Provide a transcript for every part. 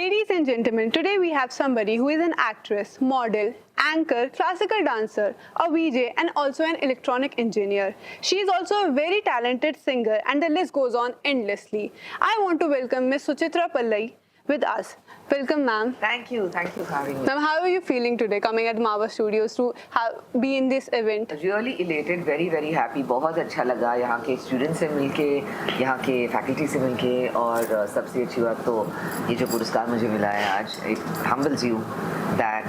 Ladies and gentlemen, today we have somebody who is an actress, model, anchor, classical dancer, a VJ, and also an electronic engineer. She is also a very talented singer, and the list goes on endlessly. I want to welcome Miss Suchitra Pillai with us. Welcome, ma'am. Thank you for having me. Ma'am, how are you feeling today coming at Mava Studios to be in this event? Really elated, very happy. बहुत अच्छा लगा यहाँ के students से मिलके, यहाँ के faculty से मिलके और सबसे अच्छी बात तो ये जो पुरस्कार मुझे मिला है आज, it humbles you that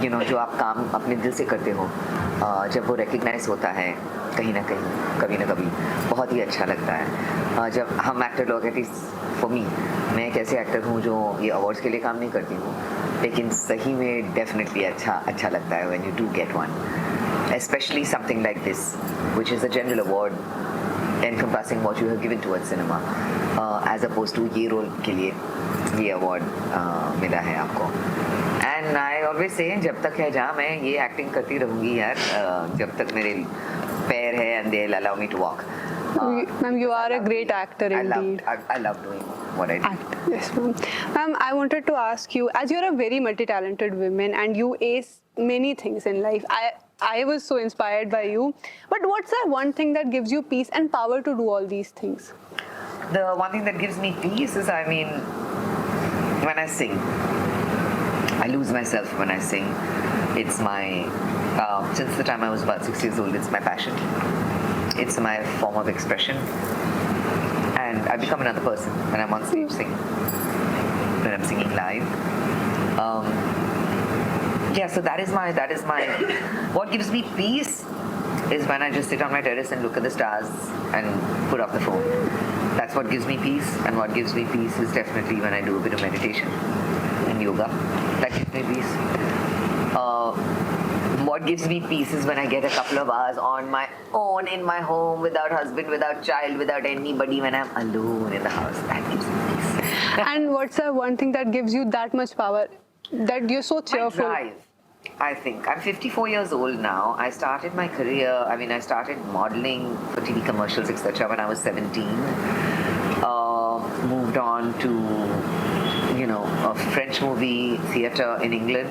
you know जो आप काम अपने दिल से करते हो, जब वो रिकग्नाइज होता है कहीं ना कहीं, कभी ना कभी बहुत ही अच्छा लगता है. जब हम एक्टर लोग फॉर मी, मैं एक ऐसे एक्टर हूँ जो ये अवार्ड्स के लिए काम नहीं करती हूँ, लेकिन सही में डेफिनेटली अच्छा लगता है when you do get one, especially something like this, which is a general award encompassing what you have given towards cinema, as opposed to ये रोल के लिए ये अवार्ड मिला है आपको. एंड आई ऑलवेज से जब तक है जहाँ मैं ये एक्टिंग करती रहूँगी यार, जब तक मेरे पैर है and they'll allow me to walk. Ma'am, you are a great actor indeed. I love doing what I do. Yes, ma'am. Ma'am, I wanted to ask you, as you're a very multi-talented woman and you ace many things in life, I was so inspired by you. But what's that one thing that gives you peace and power to do all these things? The one thing that gives me peace is, I mean, when I sing. I lose myself when I sing. It's my, since the time I was about 6 years old, it's my passion. It's my form of expression. And I become another person when I'm on stage singing, when I'm singing live. Yeah, so that is my, what gives me peace is when I just sit on my terrace and look at the stars and put off the phone. That's what gives me peace, and what gives me peace is definitely when I do a bit of meditation and yoga. That gives me peace. What gives me peace is when I get a couple of hours on my own in my home, without husband, without child, without anybody, when I'm alone in the house. That gives me peace. And what's the one thing that gives you that much power, that you're so cheerful? My drive, I think. I'm 54 years old now. I started my career, I started modeling for TV commercials, etc. when I was 17. Moved on to, a French movie theatre in England.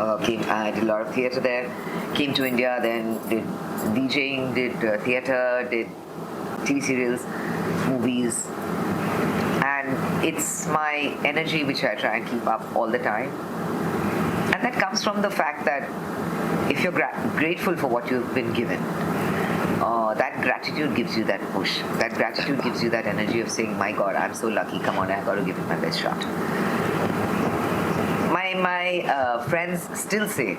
I did a lot of theatre there. Came to India, then did DJing, did theatre, did TV serials, movies. And it's my energy which I try and keep up all the time. And that comes from the fact that if you're grateful for what you've been given, that gratitude gives you that push. That gratitude gives you that energy of saying, my God, I'm so lucky, come on, I've got to give it my best shot. My friends still say,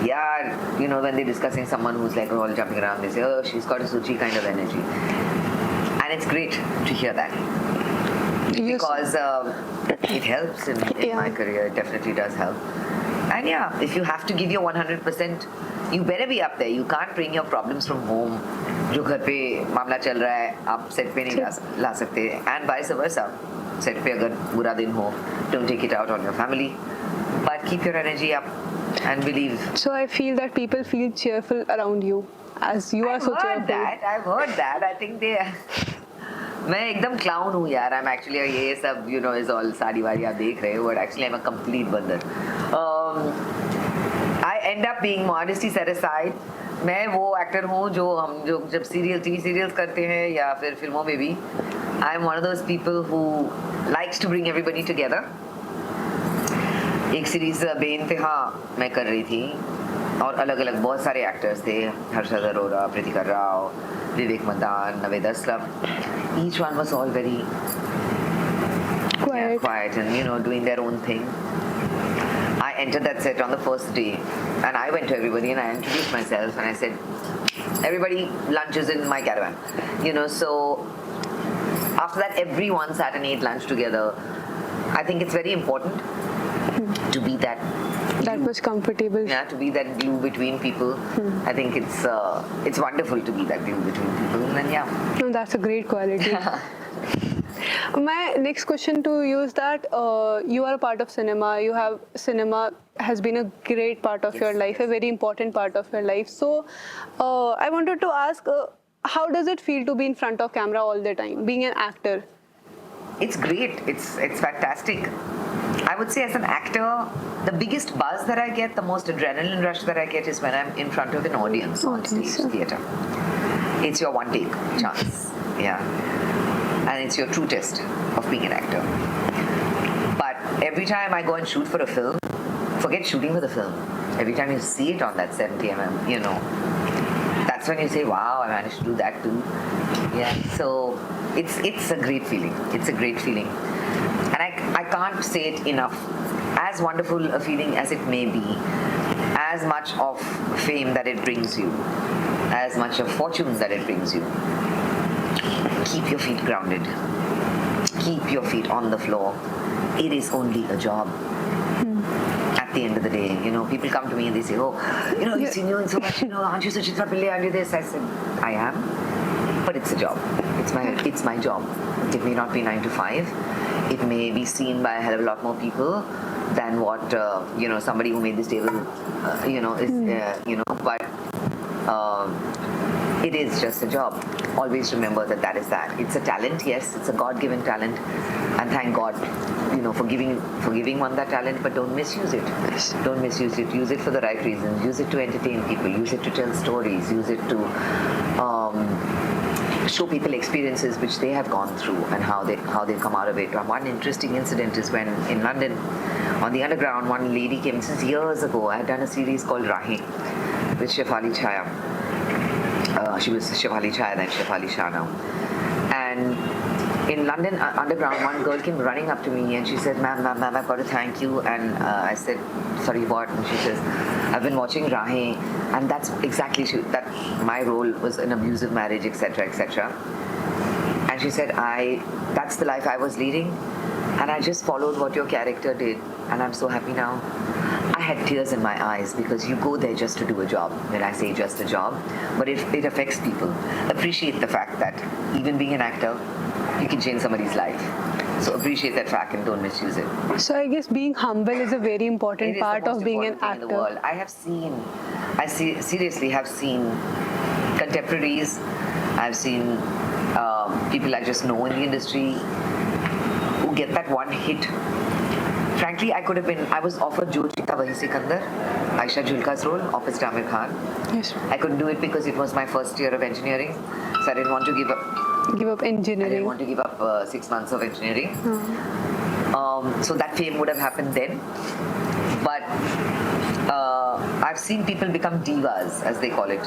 yeah, when they're discussing someone who's like all jumping around, they say, oh, she's got a Suchi kind of energy. And it's great to hear that. Because it helps in my career, it definitely does help. And yeah, if you have to give your 100%, you better be up there. You can't bring your problems from home. जो घर पे मामला चल रहा है, आप set पे नहीं ला सकते. And vice versa. सेट पे अगर बुरा दिन हो, don't take it out on your family. But keep your energy up and believe. So I feel that people feel cheerful around you, as you are so cheerful. I've heard that. I think they. मैं एकदम clown हूँ यार. I'm actually ये सब is all सारी वारी आप देख रहे हो, but actually I'm a complete बंदर. I end up being, modesty set aside, मैं वो एक्टर हूँ जो जब TV serials करते हैं या फिर फिल्मों में भी, I'm one of those people who likes to bring everybody together. एक सीरीज बेइंतहा मैं कर रही थी और अलग बहुत सारे एक्टर्स थे, हर्षद अरोरा, प्रीतिका राव, विवेक Madan, Naved Aslam. Each one was all very quiet and doing their own thing. I entered that set on the first day and I went to everybody and I introduced myself and I said, everybody lunches in my caravan. So after that everyone sat and ate lunch together. I think it's very important to be that much comfortable. Yeah, to be that glue between people. I think it's wonderful to be that glue between people. And yeah. No, that's a great quality. My next question to you is that you are a part of cinema. Cinema has been a great part of your life, a very important part of your life. So I wanted to ask, how does it feel to be in front of camera all the time, being an actor? It's great. It's fantastic. I would say as an actor, the biggest buzz that I get, the most adrenaline rush that I get is when I'm in front of an audience on stage, theatre. It's your one take chance. Yeah. And it's your true test of being an actor. But every time I go and shoot for a film, forget shooting for the film. Every time you see it on that 70mm, you know, that's when you say, wow, I managed to do that too. Yeah. So it's a great feeling. It's a great feeling. And I can't say it enough. As wonderful a feeling as it may be, as much of fame that it brings you, as much of fortune that it brings you, keep your feet grounded. Keep your feet on the floor. It is only a job. At the end of the day, you know, people come to me and they say, oh, you know, you've seen you in so much, you know, aren't you Suchitra Pillai, aren't you this? I said, I am, but it's a job. It's my job. It may not be 9 to 5. It may be seen by a hell of a lot more people than what, you know, somebody who made this table, you know, is, you know, but it is just a job. Always remember that is that. It's a talent, yes, it's a God-given talent, and thank God, you know, for giving one that talent, but don't misuse it. Don't misuse it. Use it for the right reasons. Use it to entertain people. Use it to tell stories. Use it to show people experiences which they have gone through and how they come out of it. One interesting incident is when in London, on the Underground, one lady came, since years ago. I had done a series called Rahi with Shefali Chaya. She was Shefali Chaya, then Shefali Shah now. And in London Underground, one girl came running up to me and she said, ma'am, I've got to thank you. And I said, sorry, what? And she says, I've been watching Rahi, and that's exactly that my role was an abusive marriage, etc., etc. And she said, that's the life I was leading, and I just followed what your character did, and I'm so happy now. I had tears in my eyes because you go there just to do a job. When I say just a job, but it affects people. Appreciate the fact that even being an actor, you can change somebody's life. So appreciate that fact and don't misuse it. So I guess being humble is a very important part of being an actor. In the world. I seriously have seen contemporaries. I've seen people I just know in the industry who get that one hit. Frankly, I was offered Jyotika Vahi Sikandar, Aisha Julka's role, opposite Amir Khan. Yes. I couldn't do it because it was my first year of engineering, so I didn't want to give up engineering. I didn't want to give up 6 months of engineering. So that fame would have happened then. But I've seen people become divas, as they call it.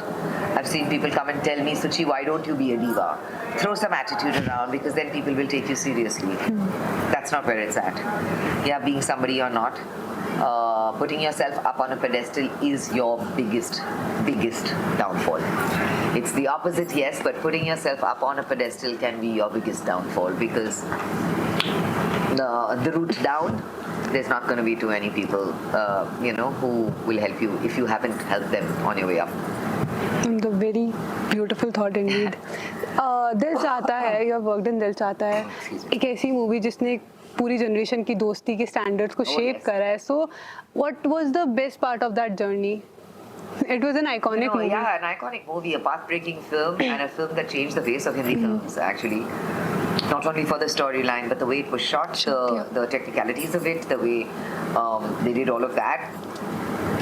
I've seen people come and tell me, Suchi, why don't you be a diva? Throw some attitude around, because then people will take you seriously. That's not where it's at. Yeah, being somebody or not, putting yourself up on a pedestal is your biggest downfall. It's the opposite, yes, but putting yourself up on a pedestal can be your biggest downfall, because the route down, there's not going to be too many people, you know, who will help you if you haven't helped them on your way up. The very beautiful thought indeed. दिल चाहता है, you have worked in दिल चाहता है, एक ऐसी movie जिसने पूरी जनरेशन की दोस्ती के स्टैंडर्ड्स को शेप करा है. So what was the best part of that journey? It was an iconic movie. Yeah, an iconic movie, a path-breaking film, and a film that changed the face of Hindi films, actually. Not only for the storyline, but the way it was shot, the technicalities of it, the way they did all of that.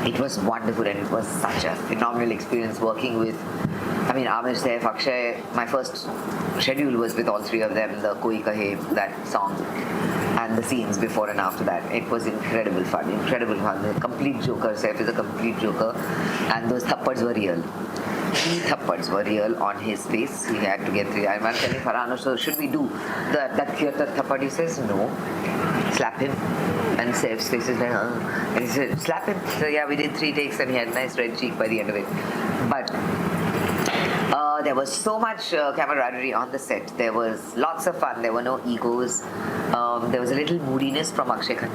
It was wonderful, and it was such a phenomenal experience working with, I mean, Amir, Saif, Akshay. My first schedule was with all three of them, the Koi Kahe, that song, and the scenes before and after that. It was incredible fun. The complete joker. Saif is a complete joker, and those thappads were real. 3 thappads were real on his face. He had to get 3. I'm telling Farhano, so should we do that theatre thappad? He says, no. Slap him. And Saif's face is like, and he said, slap him. So yeah, we did 3 takes, and he had a nice red cheek by the end of it. But there was so much camaraderie on the set. There was lots of fun. There were no egos. There was a little moodiness from Akshay Khan.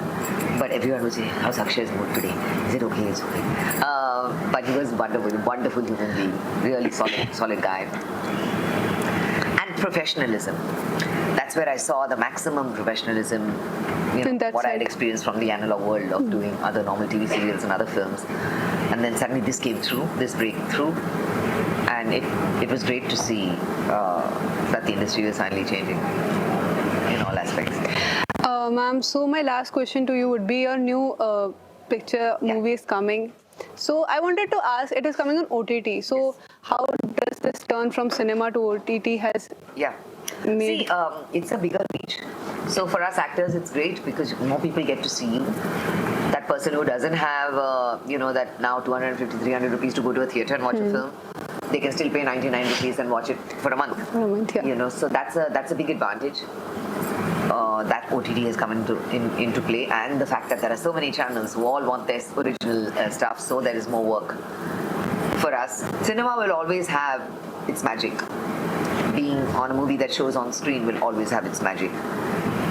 But everyone would say, how's Akshay's mood today? Is it okay? It's okay. But he was wonderful human being. Really solid guy. And professionalism. That's where I saw the maximum professionalism, you know, what I had experienced from the analog world of doing other normal TV serials and other films. And then suddenly this came through, this breakthrough. And it was great to see that the industry was finally changing in all aspects. aspects. Ma'am, so my last question to you would be your new picture movie is coming. So I wanted to ask, it is coming on OTT. So how does this turn from cinema to OTT has Yeah. made? See, it's a bigger reach. So for us actors, it's great because more people get to see you. That person who doesn't have, that now 250, 300 rupees to go to a theatre and watch a film, they can still pay 99 rupees and watch it for a month. For a month, yeah. So that's a big advantage. That OTT has come into play, and the fact that there are so many channels who all want their original stuff, so there is more work for us. Cinema will always have its magic. Being on a movie that shows on screen will always have its magic.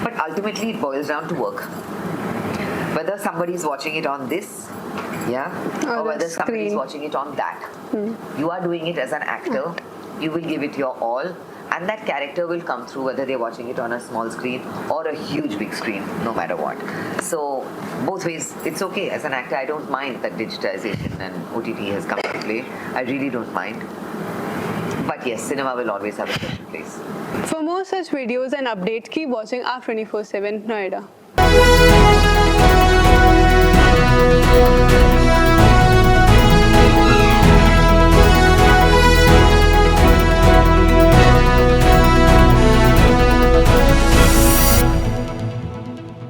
But ultimately, it boils down to work. Whether somebody is watching it on this, or whether somebody is watching it on that, you are doing it as an actor. You will give it your all. And that character will come through whether they're watching it on a small screen or a huge big screen, no matter what. So both ways, it's okay. As an actor, I don't mind that digitization and OTT has come into play. I really don't mind. But yes, cinema will always have a special place. For more such videos and updates, keep watching our 24/7 Noida.